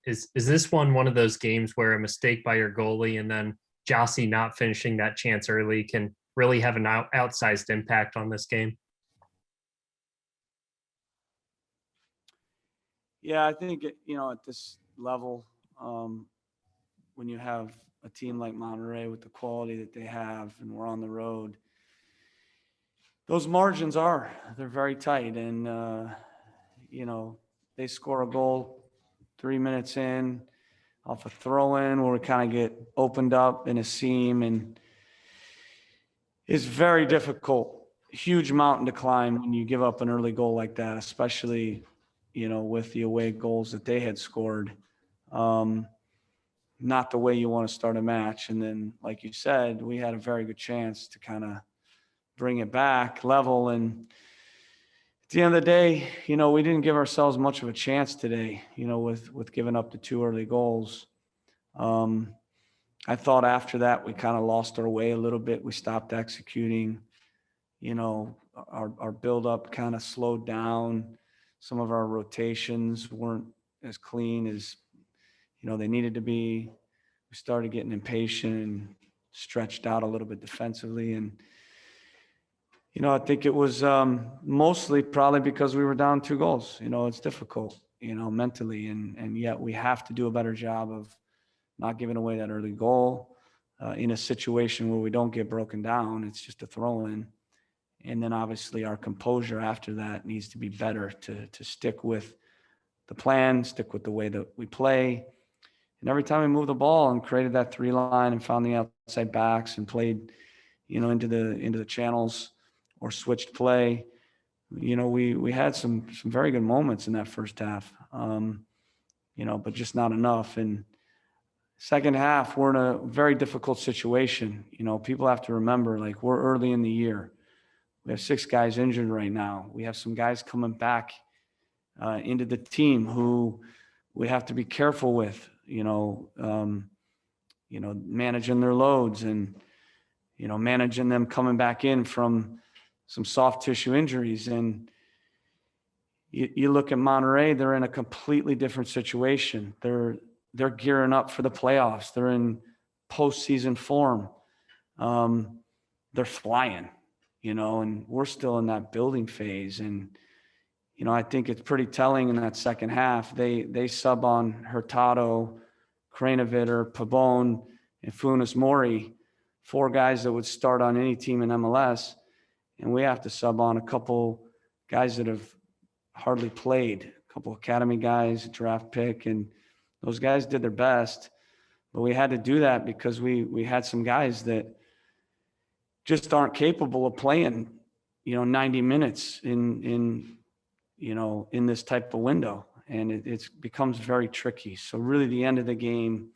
Is this one of those games where a mistake by your goalie and then Jossie not finishing that chance early can really have an outsized impact on this game? Yeah, I think, at this level, when you have a team like Monterrey with the quality that they have and we're on the road, those margins they're very tight. And, they score a goal 3 minutes in off a throw in where we kind of get opened up in a seam, and it's very difficult, huge mountain to climb when you give up an early goal like that, especially, with the away goals that they had scored. Not the way you want to start a match. And then, like you said, we had a very good chance to kind of bring it back level. And at the end of the day, we didn't give ourselves much of a chance today, with giving up the 2 early goals. I thought after that, we kind of lost our way a little bit. We stopped executing, our buildup kind of slowed down. Some of our rotations weren't as clean as, they needed to be. We started getting impatient and stretched out a little bit defensively. And, I think it was mostly probably because we were down 2 goals. It's difficult, mentally. And yet we have to do a better job of not giving away that early goal in a situation where we don't get broken down. It's just a throw in. And then obviously our composure after that needs to be better to stick with the plan, stick with the way that we play. And every time we moved the ball and created that 3 line and found the outside backs and played, into the channels or switched play, we had some very good moments in that first half, but just not enough. And second half, we're in a very difficult situation. People have to remember, like, we're early in the year. We have 6 guys injured right now. We have some guys coming back into the team who we have to be careful with, managing their loads and, managing them coming back in from some soft tissue injuries. And you look at Monterrey, they're in a completely different situation. They're gearing up for the playoffs. They're in postseason form. They're flying, and we're still in that building phase. And, I think it's pretty telling in that second half. They sub on Hurtado, Kranovitter, Pabon, and Funes Mori, 4 guys that would start on any team in MLS. And we have to sub on a couple guys that have hardly played, a couple academy guys, draft pick, and those guys did their best. But we had to do that because we had some guys that just aren't capable of playing, 90 minutes in this type of window. And it becomes very tricky. So really the end of the game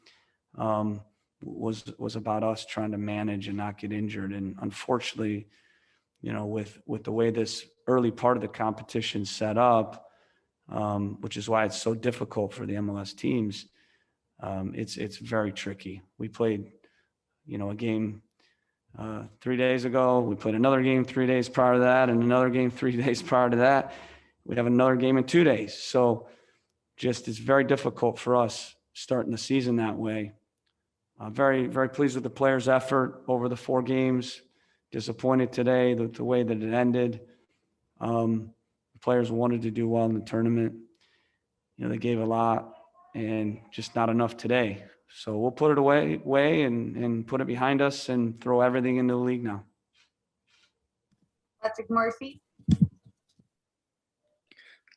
was about us trying to manage and not get injured. And unfortunately, with the way this early part of the competition set up, which is why it's so difficult for the MLS teams, it's very tricky. We played, a game 3 days ago. We played another game 3 days prior to that, and another game 3 days prior to that. We have another game in 2 days. So it's very difficult for us starting the season that way. Very, very pleased with the players' effort over the 4 games. Disappointed today the way that it ended. The players wanted to do well in the tournament. They gave a lot and just not enough today. So we'll put it away and put it behind us and throw everything into the league now. Patrick Murphy.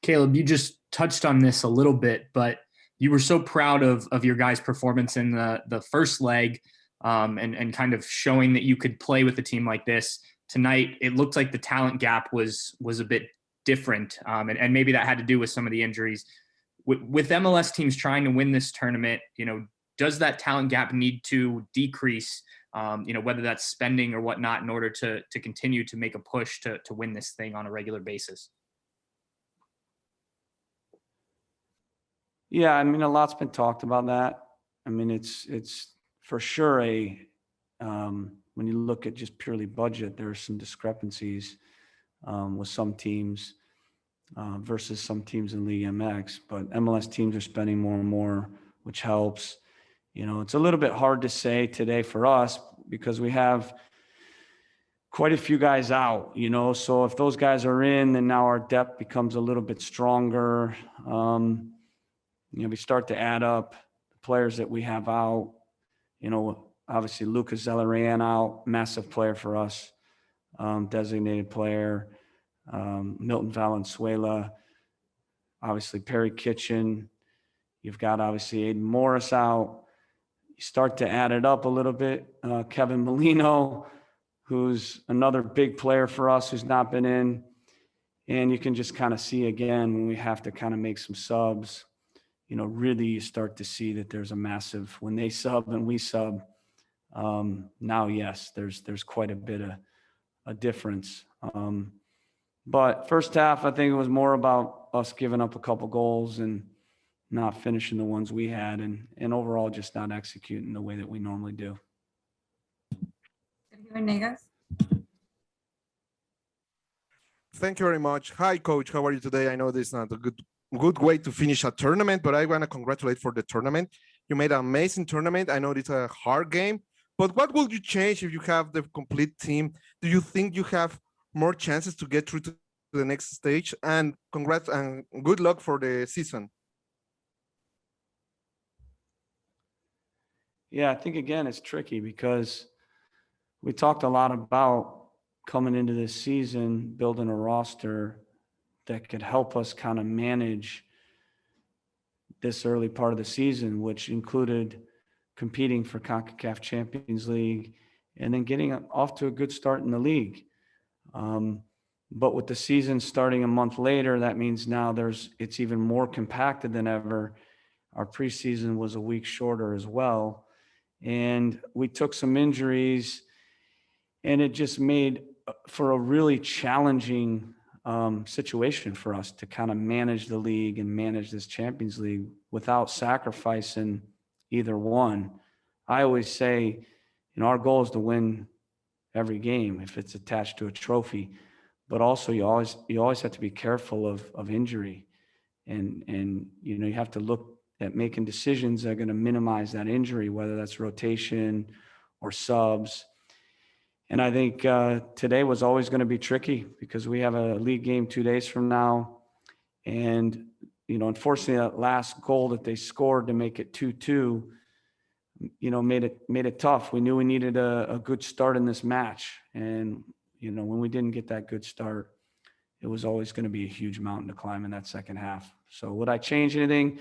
Caleb, you just touched on this a little bit, but you were so proud of your guys' performance in the first leg, and kind of showing that you could play with a team like this. Tonight, it looked like the talent gap was a bit different, and maybe that had to do with some of the injuries. With MLS teams trying to win this tournament, does that talent gap need to decrease, whether that's spending or whatnot, in order to continue to make a push to win this thing on a regular basis? Yeah, a lot's been talked about that. It's for sure when you look at just purely budget, there are some discrepancies with some teams versus some teams in League MX. But MLS teams are spending more and more which helps. You know, it's a little bit hard to say today for us because we have quite a few guys out, you know, so if those guys are in, then now our depth becomes a little bit stronger. You know, we start to add up the players that we have out. You know, obviously Lucas Zelarayan out, massive player for us, designated player. Milton Valenzuela, obviously Perry Kitchen. You've got obviously Aiden Morris out. You start to add it up a little bit. Kevin Molino, who's another big player for us, who's not been in. And you can just kind of see again when we have to kind of make some subs, you know, really you start to see that there's a massive, when they sub and we sub, now, yes, there's quite a bit of a difference. But first half, I think it was more about us giving up a couple goals and not finishing the ones we had, and overall just not executing the way that we normally do. Sergio Venegas. Thank you very much. Hi, Coach. How are you today? I know this is not a good way to finish a tournament, but I want to congratulate for the tournament. You made an amazing tournament. I know it's a hard game, but what will you change if you have the complete team? Do you think you have more chances to get through to the next stage? And congrats and good luck for the season. Yeah, I think again, it's tricky because we talked a lot about coming into this season, building a roster that could help us kind of manage this early part of the season, which included competing for CONCACAF Champions League and then getting off to a good start in the league. But with the season starting a month later, that means now it's even more compacted than ever. Our preseason was a week shorter as well. And we took some injuries, and it just made for a really challenging situation for us to kind of manage the league and manage this Champions League without sacrificing either one. I always say, you know, our goal is to win every game if it's attached to a trophy, but also you always have to be careful of injury, and you know, you have to look at making decisions that are going to minimize that injury, whether that's rotation or subs. And I think today was always going to be tricky because we have a league game 2 days from now. And, you know, unfortunately, that last goal that they scored to make it 2-2, you know, made it tough. We knew we needed a good start in this match. And, you know, when we didn't get that good start, it was always going to be a huge mountain to climb in that second half. So would I change anything?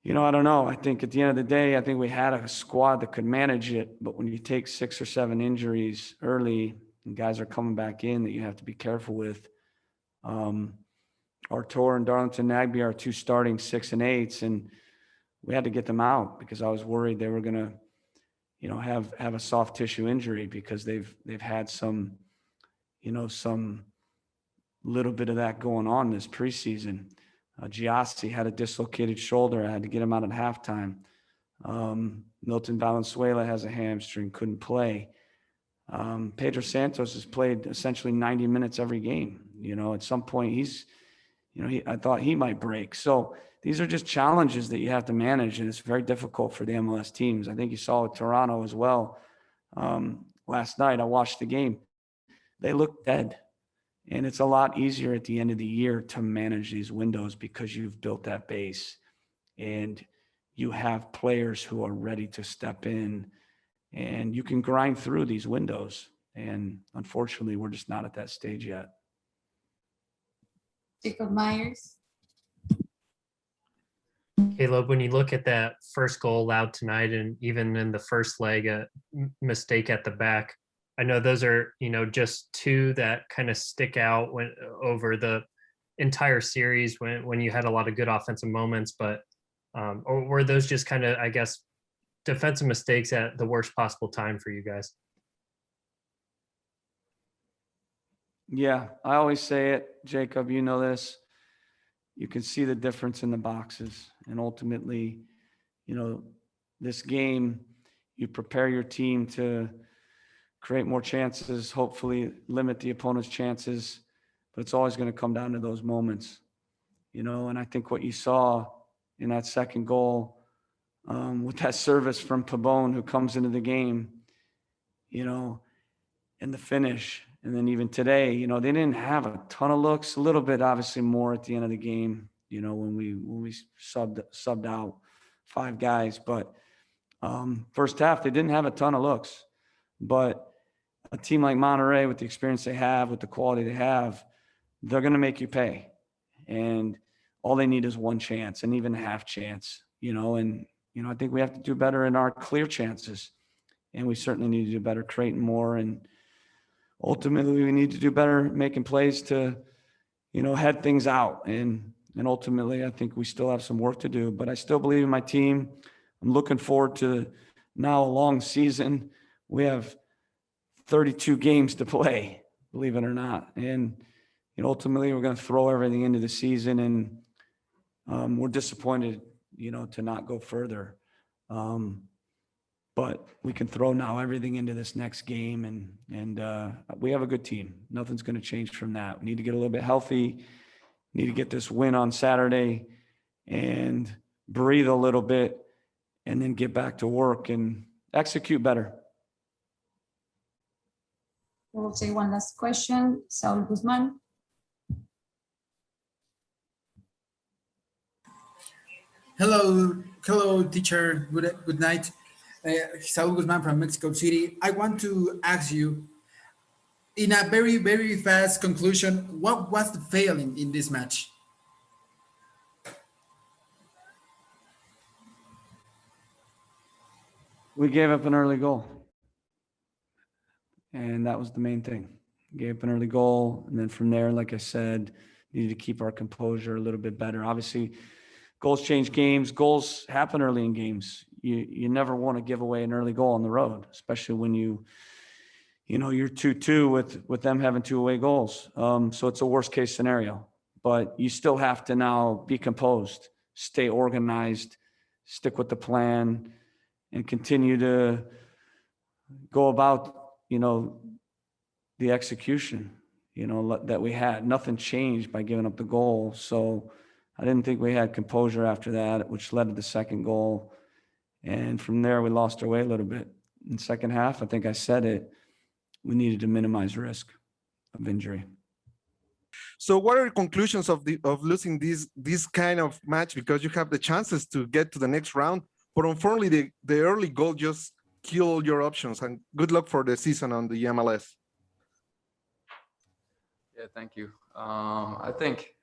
You know, I don't know. I think at the end of the day, I think we had a squad that could manage it. But when you take 6 or 7 injuries early and guys are coming back in that you have to be careful with, Artur and Darlington Nagbe are 2 starting 6 and 8s, and we had to get them out because I was worried they were going to, you know, have a soft tissue injury because they've had some, you know, some little bit of that going on this preseason. Giassi had a dislocated shoulder. I had to get him out at halftime. Milton Valenzuela has a hamstring, couldn't play. Pedro Santos has played essentially 90 minutes every game. You know, at some point I thought he might break. So these are just challenges that you have to manage, and it's very difficult for the MLS teams. I think you saw with Toronto as well. Last night I watched the game. They looked dead. And it's a lot easier at the end of the year to manage these windows because you've built that base and you have players who are ready to step in, and you can grind through these windows. And unfortunately, we're just not at that stage yet. Jacob Myers. Caleb, when you look at that first goal allowed tonight, and even in the first leg, a mistake at the back, I know those are, you know, just 2 that kind of stick out over the entire series when you had a lot of good offensive moments, but or were those just kind of, I guess, defensive mistakes at the worst possible time for you guys? Yeah, I always say it, Jacob, you know this. You can see the difference in the boxes. And ultimately, you know, this game, you prepare your team to create more chances, hopefully limit the opponent's chances, but it's always going to come down to those moments, you know. And I think what you saw in that second goal with that service from Pabon, who comes into the game, you know, and the finish. And then even today, you know, they didn't have a ton of looks, a little bit, obviously more at the end of the game, you know, when we subbed out 5 guys, but first half, they didn't have a ton of looks, but a team like Monterrey, with the experience they have, with the quality they have, they're going to make you pay. And all they need is one chance, and even a half chance, you know, and, you know, I think we have to do better in our clear chances, and we certainly need to do better creating more. And ultimately we need to do better making plays to, you know, head things out. And ultimately, I think we still have some work to do, but I still believe in my team. I'm looking forward to now a long season. We have 32 games to play, believe it or not. And, you know, ultimately we're going to throw everything into the season, and we're disappointed, you know, to not go further. But we can throw now everything into this next game, and we have a good team. Nothing's going to change from that. We need to get a little bit healthy, need to get this win on Saturday and breathe a little bit, and then get back to work and execute better. We'll take one last question. Saul Guzman. Hello, teacher. Good night. Saul Guzman from Mexico City. I want to ask you, in a very, very fast conclusion, what was the failing in this match? We gave up an early goal, and that was the main thing. Gave up an early goal, and then from there, like I said, needed to keep our composure a little bit better. Obviously, goals change games. Goals happen early in games. You never want to give away an early goal on the road, especially when you know, you're 2-2 with them having 2 away goals. So it's a worst case scenario, but you still have to now be composed, stay organized, stick with the plan, and continue to go about, you know, the execution, you know, that we had. Nothing changed by giving up the goal. So I didn't think we had composure after that, which led to the second goal. And from there, we lost our way a little bit. In the second half, I think I said it, we needed to minimize risk of injury. So what are your conclusions of losing this kind of match? Because you have the chances to get to the next round, but unfortunately the early goal just killed your options. And good luck for the season on the MLS. Yeah, thank you. I think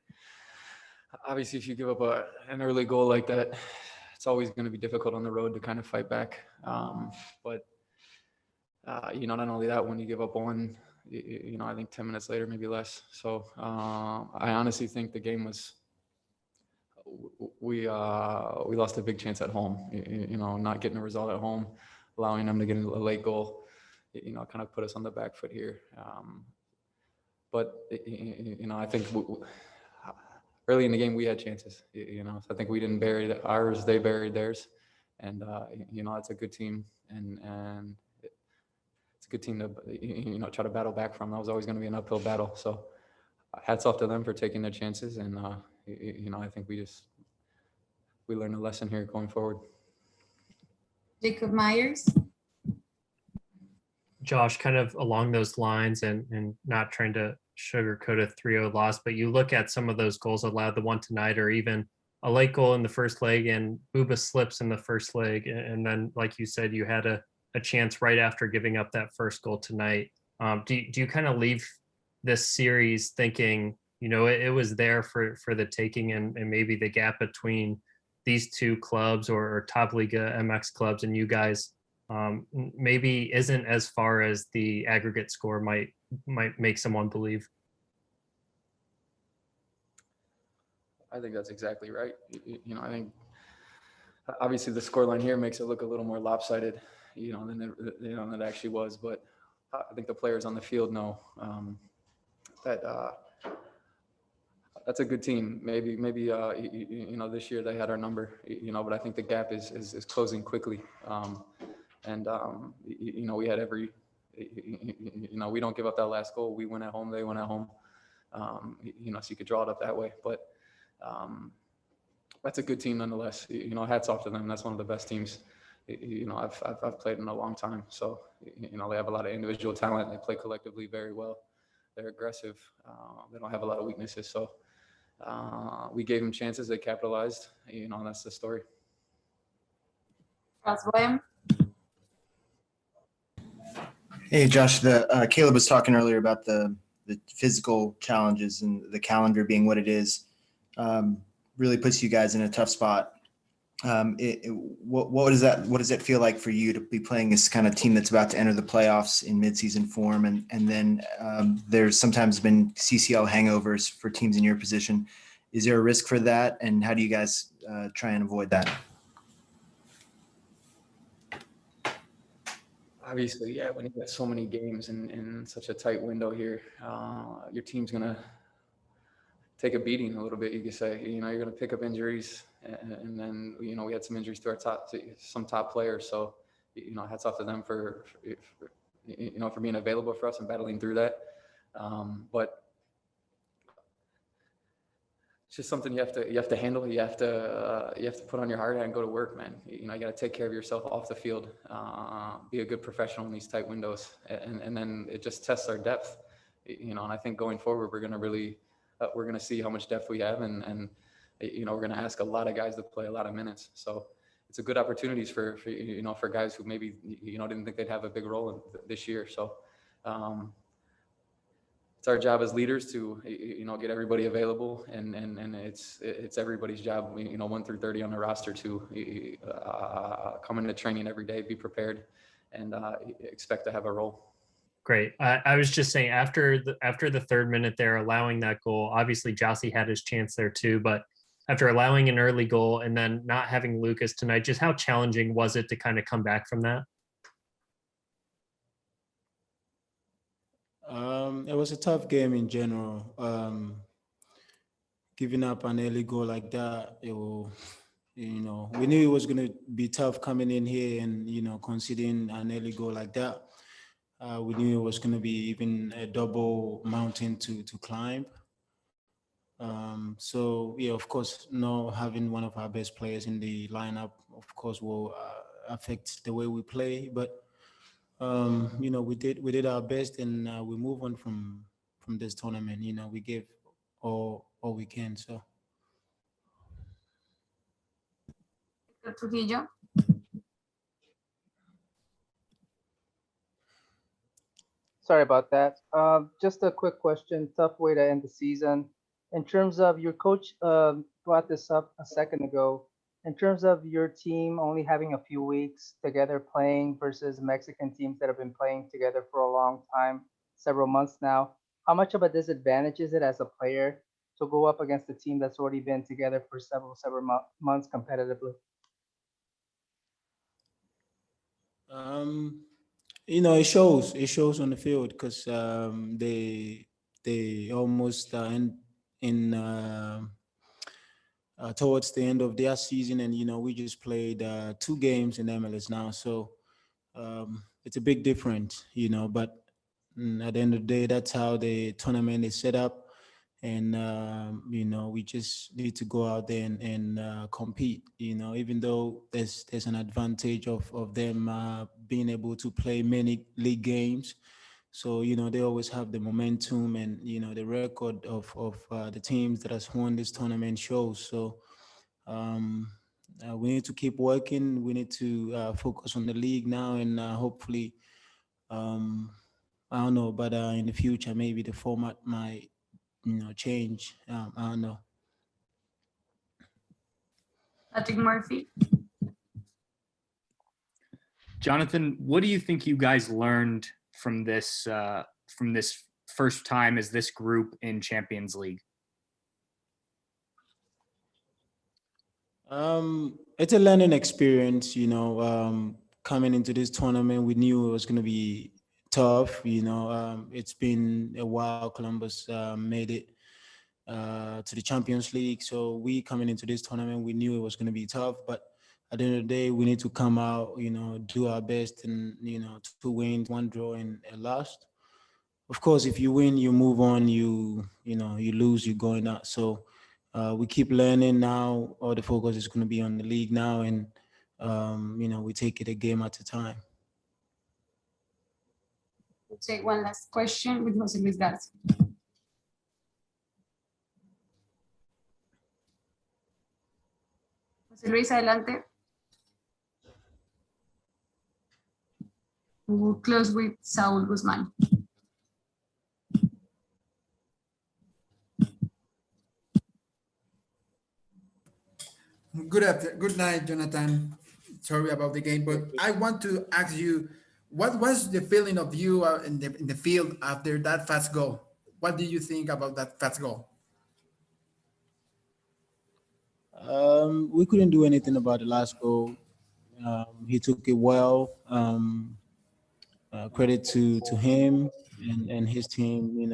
obviously if you give up an early goal like that, it's always going to be difficult on the road to kind of fight back. But you know, not only that, when you give up one, you know, I think 10 minutes later, maybe less. So I honestly think the game was, we lost a big chance at home. You know, not getting a result at home, allowing them to get a late goal, you know, kind of put us on the back foot here. But you know, I think early in the game we had chances. You know, so I think we didn't bury ours; they buried theirs, and you know, it's a good team, and it's a good team to, you know, try to battle back from. That was always going to be an uphill battle. So hats off to them for taking their chances, and you know, I think we learned a lesson here going forward. Jacob Myers. Josh, kind of along those lines, and not trying to sugarcoat a 3-0 loss, but you look at some of those goals allowed, the one tonight, or even a late goal in the first leg, and Buba slips in the first leg, and then, like you said, you had a chance right after giving up that first goal tonight. Do you kind of leave this series thinking, you know, it was there for the taking, and maybe the gap between these two clubs or Top Liga MX clubs and you guys maybe isn't as far as the aggregate score might make someone believe? I think that's exactly right. You know, I think obviously the scoreline here makes it look a little more lopsided, you know, than it actually was. But I think the players on the field know that that's a good team. Maybe you know, this year they had our number, you know, but I think the gap is closing quickly. And you know, we had every, you know, we don't give up that last goal. We win at home, they win at home. You know, so you could draw it up that way. But that's a good team nonetheless. Hats off to them. That's one of the best teams. I've played in a long time. So, they have a lot of individual talent. They play collectively very well. They're aggressive. They don't have a lot of weaknesses. So we gave them chances. They capitalized. That's the story. William. Hey, Josh, Caleb was talking earlier about the physical challenges and the calendar being what it is. Really puts you guys in a tough spot. What does it feel like for you to be playing this kind of team that's about to enter the playoffs in midseason form? And then there's sometimes been CCL hangovers for teams in your position. Is there a risk for that? And how do you guys try and avoid that? Obviously, yeah, when you get so many games in such a tight window here, your team's going to take a beating a little bit, you could say. You're going to pick up injuries, and then, we had some injuries to some top players. So, hats off to them for being available for us and battling through that. But it's just something you have to handle. You have to put on your hard hat and go to work, man. You got to take care of yourself off the field, be a good professional in these tight windows, and then it just tests our depth. And I think going forward, we're going to see how much depth we have, and we're going to ask a lot of guys to play a lot of minutes. So it's a good opportunities for guys who maybe didn't think they'd have a big role this year. So. It's our job as leaders to, get everybody available, and it's everybody's job, 1 through 30 on the roster to come into training every day, be prepared, and expect to have a role. Great. I was just saying after the third minute there, allowing that goal, obviously Jossie had his chance there too, but after allowing an early goal and then not having Lucas tonight, just how challenging was it to kind of come back from that? It was a tough game in general. Giving up an early goal like that, we knew it was going to be tough coming in here and, conceding an early goal like that. We knew it was going to be even a double mountain to climb. So, yeah, of course, not having one of our best players in the lineup, of course, will affect the way we play. But we did our best, and we move on from this tournament. We gave all we can. So. Trujillo. Sorry about that. Just a quick question. Tough way to end the season. In terms of your coach, brought this up a second ago. In terms of your team only having a few weeks together playing versus Mexican teams that have been playing together for a long time, several months now, how much of a disadvantage is it as a player to go up against a team that's already been together for several months competitively? It shows on the field because they almost in towards the end of their season, and we just played 2 games in MLS now, so it's a big difference, but at the end of the day, that's how the tournament is set up, and we just need to go out there and compete, even though there's an advantage of them being able to play many league games. So, they always have the momentum, and, the record of the teams that has won this tournament shows. So we need to keep working. We need to focus on the league now, and hopefully, I don't know, but in the future, maybe the format might, change. I don't know. Patrick Murphy. Jonathan, what do you think you guys learned from this first time as this group in Champions League? It's a learning experience, coming into this tournament. We knew it was going to be tough, it's been a while Columbus made it to the Champions League. So we coming into this tournament, we knew it was going to be tough, but at the end of the day, we need to come out, do our best, and, 2 wins, 1 draw, and a loss. Of course, if you win, you move on. You lose, you're going out. So we keep learning now. All the focus is going to be on the league now, and we take it a game at a time. We'll take one last question with Jose Luis Garza. Jose Luis, adelante. We'll close with Saul Guzman. Good night, Jonathan. Sorry about the game, but I want to ask you, what was the feeling of you in the field after that fast goal? What do you think about that fast goal? We couldn't do anything about the last goal. He took it well. Credit to him and his team.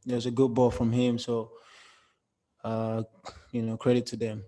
There's a good ball from him. So, credit to them.